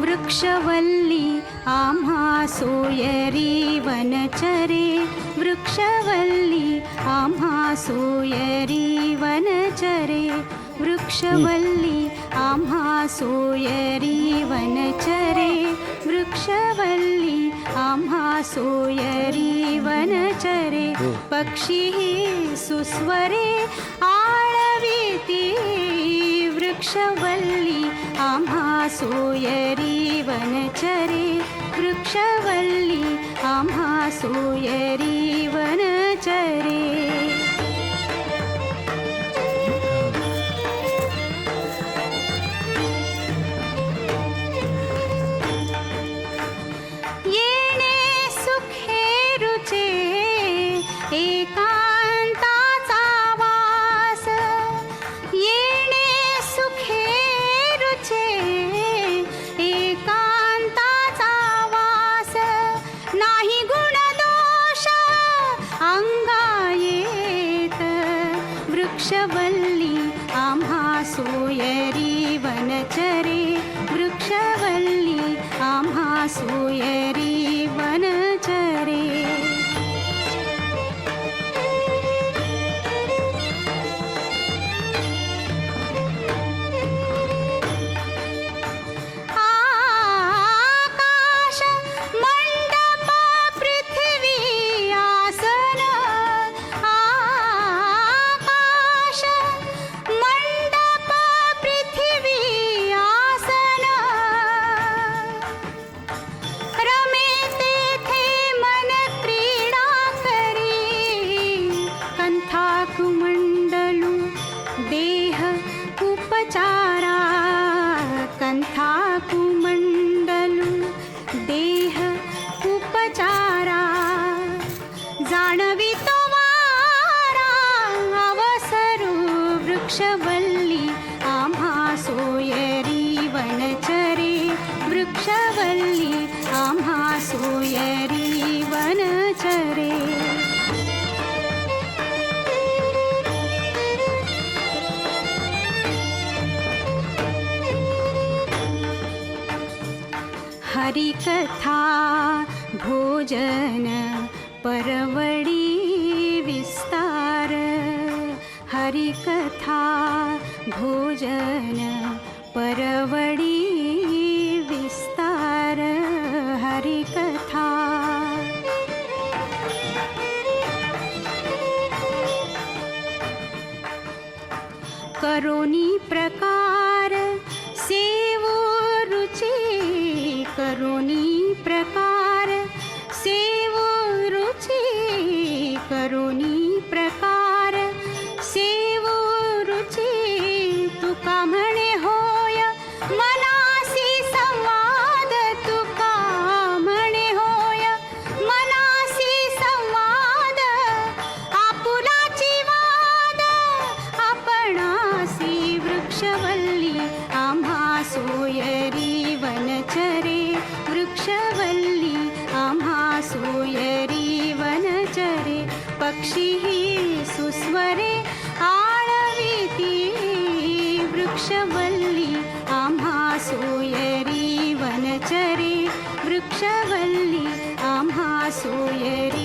वृक्षवल्ली आम्हा सोयरी वनचरे, वृक्षवल्ली आम्हा सोयरी वनचरे, वृक्षवल्ली आम्हा सोयरी वनचरे, वृक्षवल्ली आम्हा सोयरी वनचरे, पक्षी सुस्वरे आळविती, वृक्षवल्ली आम्हा सोयरी वनचरे, वृक्षवल्ली आम्हा सोयरी वनचरे. येणे सुखे रुचे एकांताचा वास, येणे सुखे रुचे एकांताचा वास, नाही गुण दोष अंगा येत, वृक्षवल्ली आम्हा सोयरी वनचरे, वृक्षवल्ली आम्हा सोयरी वनचरे. आकाश मंडप पृथ्वी आसन, आकाश मंडप पृथ्वी आसन, रमे तेथे मन क्रीडा करी, कंथा कुमंडलू देह उपचारा, कंथा कुमंडलू देह उपचारा, जाणवी तो वारा अवसरू, वृक्षवल्ली आम्हा सोयरी वनचरे, वृक्षवल्ली आम्हा सोयरी वनचरे. हरिकथा भोजन परवडी विस्तार, हरिकथा भोजन परवडी विस्तार, हरिकथा. करोनी प्रकार सेवो रुची, करोनी प्रकार सेवो रुची, करोनी प्रकार सेवो रुची, तुका म्हणे होय मनासी संवाद, तुका म्हणे होय मनासी संवाद, आपुलाची वाद आपणासी, वृक्षवल्ली आम्हा सोयरी वनचरे, वृक्षवल्ली आम्हा सोयरी वनचरे, पक्षी सुस्वरे आळविती, वृक्षवल्ली आम्हा सोयरी वनचरे, वृक्षवल्ली आम्हा सोयरी